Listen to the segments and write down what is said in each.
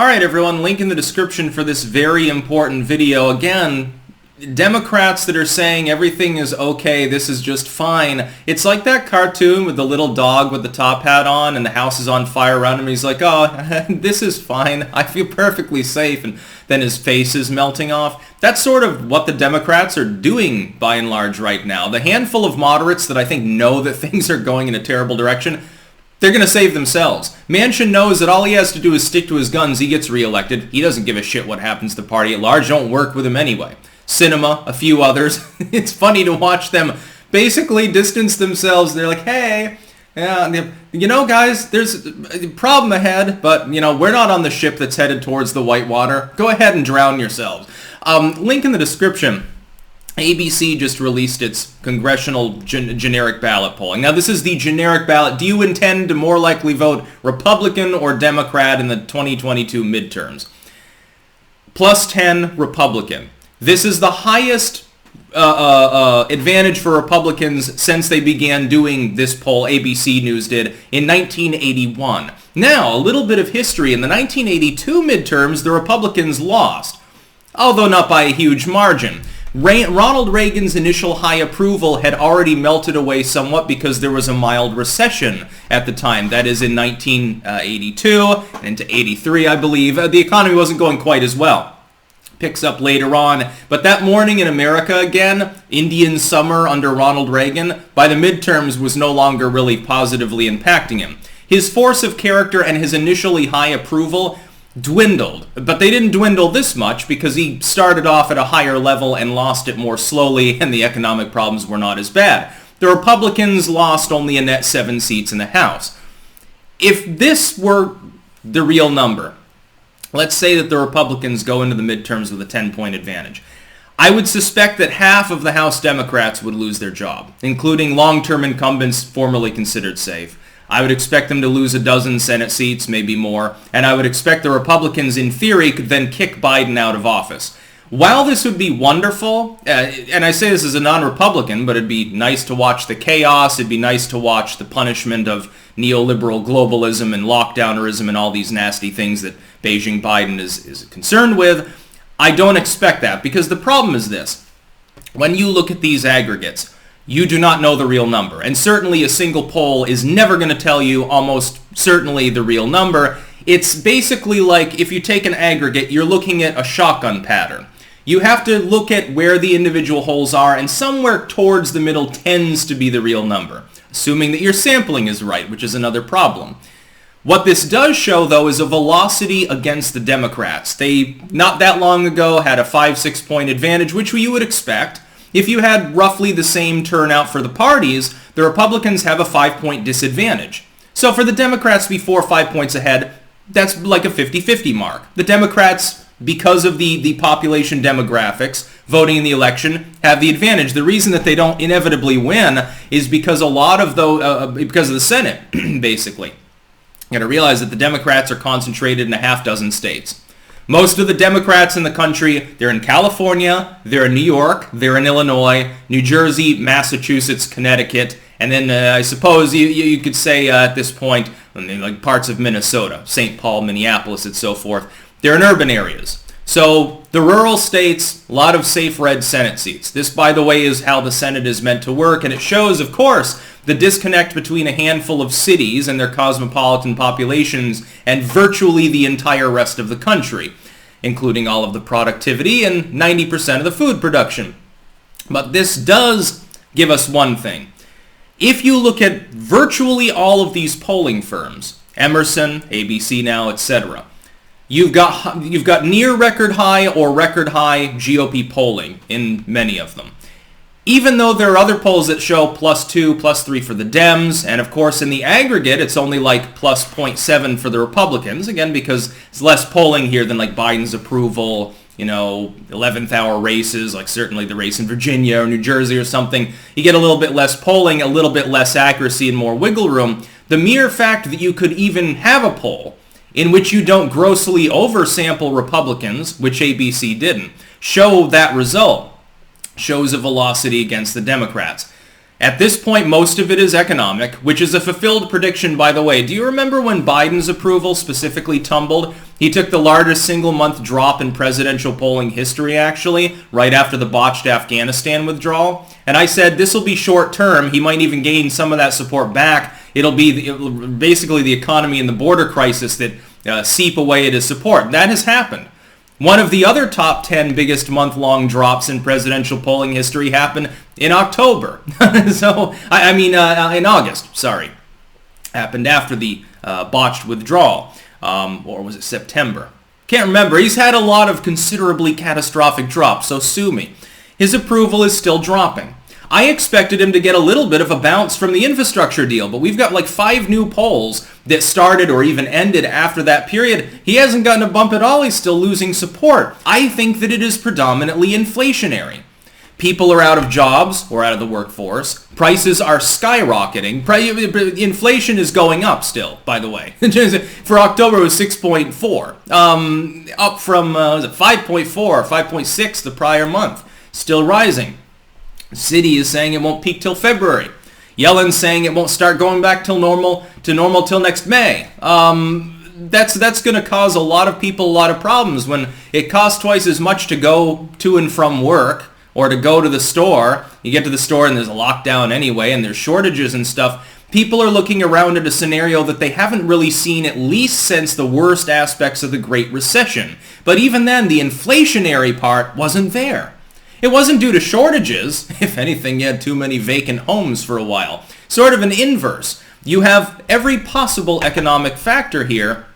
All right, everyone, link in the description for this very important video. Again, Democrats that are saying everything is okay, this is just fine. It's like that cartoon with the little dog with the top hat on and the house is on fire around him. He's like, oh, this is fine. I feel perfectly safe. And then his face is melting off. That's sort of what the Democrats are doing by and large right now. The handful of moderates that I think know that things are going in a terrible direction, they're going to save themselves. Manchin knows that all he has to do is stick to his guns. He gets reelected. He doesn't give a shit what happens to the party at large. Don't work with him anyway. Cinema, a few others. It's funny to watch them basically distance themselves. They're like, hey, you know, guys, there's a problem ahead, but, you know, we're not on the ship that's headed towards the Whitewater. Go ahead and drown yourselves. Link in the description. ABC just released its Congressional generic ballot polling. Now, this is the generic ballot. Do you intend to more likely vote Republican or Democrat in the 2022 midterms? Plus 10 Republican. This is the highest advantage for Republicans since they began doing this poll, ABC News did, in 1981. Now, a little bit of history. In the 1982 midterms, the Republicans lost, although not by a huge margin. Ronald Reagan's initial high approval had already melted away somewhat because there was a mild recession at the time. That is in 1982 and into 83, I believe. The economy wasn't going quite as well. Picks up later on. But that morning in America again, Indian summer under Ronald Reagan, by the midterms was no longer really positively impacting him. His force of character and his initially high approval dwindled. But they didn't dwindle this much because he started off at a higher level and lost it more slowly, and the economic problems were not as bad. The Republicans lost only a net 7 seats in the House. If this were the real number, let's say that the Republicans go into the midterms with a 10-point advantage, I would suspect that half of the House Democrats would lose their job, including long-term incumbents formerly considered safe. I would expect them to lose a dozen Senate seats, maybe more, and I would expect the Republicans, in theory, could then kick Biden out of office. While this would be wonderful, and I say this as a non-Republican, but it'd be nice to watch the chaos, it'd be nice to watch the punishment of neoliberal globalism and lockdownerism and all these nasty things that Beijing Biden is concerned with, I don't expect that, because the problem is this. When you look at these aggregates, you do not know the real number. And certainly a single poll is never going to tell you almost certainly the real number. It's basically like if you take an aggregate, you're looking at a shotgun pattern. You have to look at where the individual holes are, and somewhere towards the middle tends to be the real number, assuming that your sampling is right, which is another problem. What this does show, though, is a velocity against the Democrats. They, not that long ago, had a 5-6 point advantage, which you would expect. If you had roughly the same turnout for the parties, the Republicans have a 5-point disadvantage. So for the Democrats to be 4 or 5 points ahead, that's like a 50-50 mark. The Democrats, because of the population demographics, voting in the election, have the advantage. The reason that they don't inevitably win is because because of the Senate, basically. You got to realize that the Democrats are concentrated in a half dozen states. Most of the Democrats in the country, they're in California, they're in New York, they're in Illinois, New Jersey, Massachusetts, Connecticut, and then I suppose you could say at this point, like parts of Minnesota, St. Paul, Minneapolis, and so forth. They're in urban areas. So the rural states, a lot of safe red Senate seats. This, by the way, is how the Senate is meant to work, and it shows, of course, the disconnect between a handful of cities and their cosmopolitan populations and virtually the entire rest of the country, including all of the productivity and 90% of the food production. But this does give us one thing. If you look at virtually all of these polling firms, Emerson, ABC Now, etc., you've got near record high or record high GOP polling in many of them. Even though there are other polls that show +2, +3 for the Dems, and of course in the aggregate it's only like +0.7 for the Republicans, again because it's less polling here than like Biden's approval, 11th hour races, like certainly the race in Virginia or New Jersey or something. You get a little bit less polling, a little bit less accuracy and more wiggle room. The mere fact that you could even have a poll in which you don't grossly oversample Republicans, which ABC didn't, show that result, shows a velocity against the Democrats. At this point, most of it is economic, which is a fulfilled prediction, by the way. Do you remember when Biden's approval specifically tumbled? He took the largest single-month drop in presidential polling history, actually, right after the botched Afghanistan withdrawal. And I said this will be short-term. He might even gain some of that support back. It'll be basically the economy and the border crisis that seep away at his support. That has happened. One of the other top 10 biggest month-long drops in presidential polling history happened in October. In August, sorry. Happened after the botched withdrawal. Or was it September? Can't remember. He's had a lot of considerably catastrophic drops, so sue me. His approval is still dropping. I expected him to get a little bit of a bounce from the infrastructure deal, but we've got like 5 new polls that started or even ended after that period. He hasn't gotten a bump at all. He's still losing support. I think that it is predominantly inflationary. People are out of jobs or out of the workforce. Prices are skyrocketing. Inflation is going up still, by the way. For October, it was 6.4, up from 5.4 or 5.6 the prior month. Still rising. Citi is saying it won't peak till February. Yellen's saying it won't start going back till normal till next May. That's going to cause a lot of people a lot of problems when it costs twice as much to go to and from work or to go to the store. You get to the store and there's a lockdown anyway and there's shortages and stuff. People are looking around at a scenario that they haven't really seen at least since the worst aspects of the Great Recession. But even then, the inflationary part wasn't there. It wasn't due to shortages. If anything, you had too many vacant homes for a while. Sort of an inverse. You have every possible economic factor here,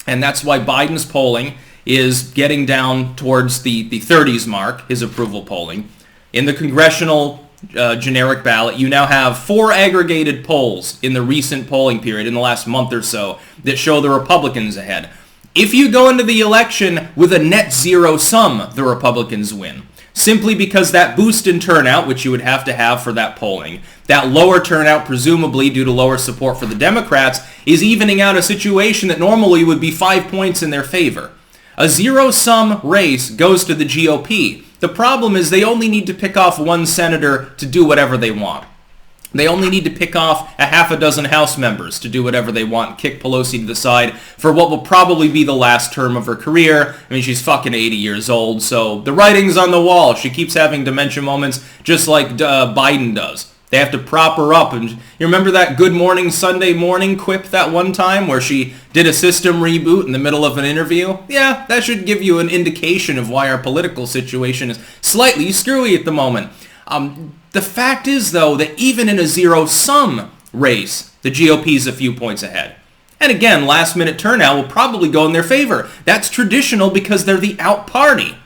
and that's why Biden's polling is getting down towards the 30s mark, his approval polling. In the Congressional generic ballot, you now have 4 aggregated polls in the recent polling period, in the last month or so, that show the Republicans ahead. If you go into the election with a net zero sum, the Republicans win. Simply because that boost in turnout, which you would have to have for that polling, that lower turnout, presumably due to lower support for the Democrats, is evening out a situation that normally would be 5 points in their favor. A zero-sum race goes to the GOP. The problem is they only need to pick off one senator to do whatever they want. They only need to pick off a half a dozen House members to do whatever they want, kick Pelosi to the side for what will probably be the last term of her career. I mean, she's fucking 80 years old, so the writing's on the wall. She keeps having dementia moments just like Biden does. They have to prop her up. And you remember that Good Morning Sunday Morning quip that one time where she did a system reboot in the middle of an interview? Yeah, that should give you an indication of why our political situation is slightly screwy at the moment. The fact is, though, that even in a zero-sum race, the GOP's a few points ahead. And again, last-minute turnout will probably go in their favor. That's traditional because they're the out party.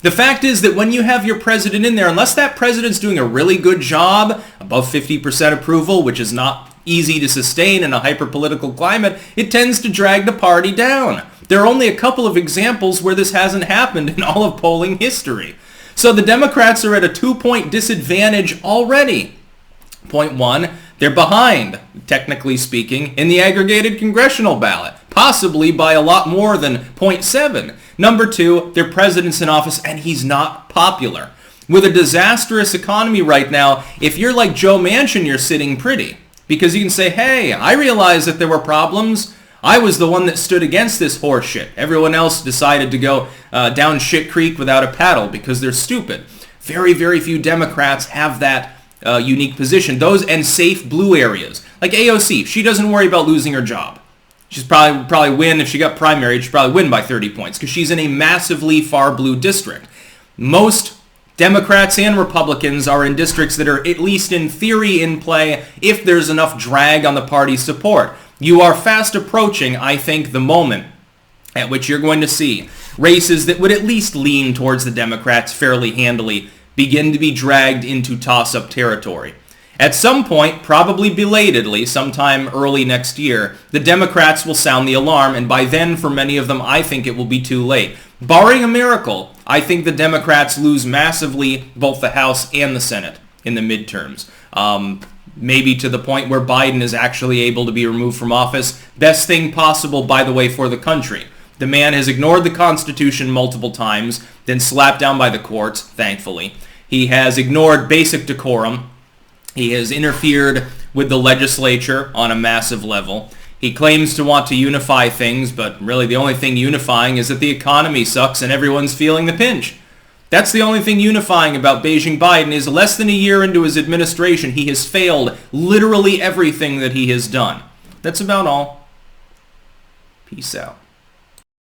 The fact is that when you have your president in there, unless that president's doing a really good job, above 50% approval, which is not easy to sustain in a hyper-political climate, it tends to drag the party down. There are only a couple of examples where this hasn't happened in all of polling history. So the Democrats are at a 2-point disadvantage already. Point 1, they're behind, technically speaking, in the aggregated congressional ballot, possibly by a lot more than 0.7. Number 2, their president's in office and he's not popular. With a disastrous economy right now, if you're like Joe Manchin, you're sitting pretty. Because you can say, hey, I realized that there were problems. I was the one that stood against this horse shit. Everyone else decided to go down shit creek without a paddle because they're stupid. Very, very few Democrats have that unique position. Those and safe blue areas. Like AOC, she doesn't worry about losing her job. She's probably win, if she got primary, she'd probably win by 30 points because she's in a massively far blue district. Most Democrats and Republicans are in districts that are at least in theory in play if there's enough drag on the party's support. You are fast approaching, I think, the moment at which you're going to see races that would at least lean towards the Democrats fairly handily begin to be dragged into toss-up territory. At some point, probably belatedly, sometime early next year, the Democrats will sound the alarm, and by then, for many of them, I think it will be too late. Barring a miracle, I think the Democrats lose massively both the House and the Senate in the midterms. Maybe to the point where Biden is actually able to be removed from office. Best thing possible, by the way, for the country. The man has ignored the Constitution multiple times, then slapped down by the courts, thankfully. He has ignored basic decorum. He has interfered with the legislature on a massive level. He claims to want to unify things, but really the only thing unifying is that the economy sucks and everyone's feeling the pinch. That's the only thing unifying about Beijing Biden is less than a year into his administration, he has failed literally everything that he has done. That's about all. Peace out.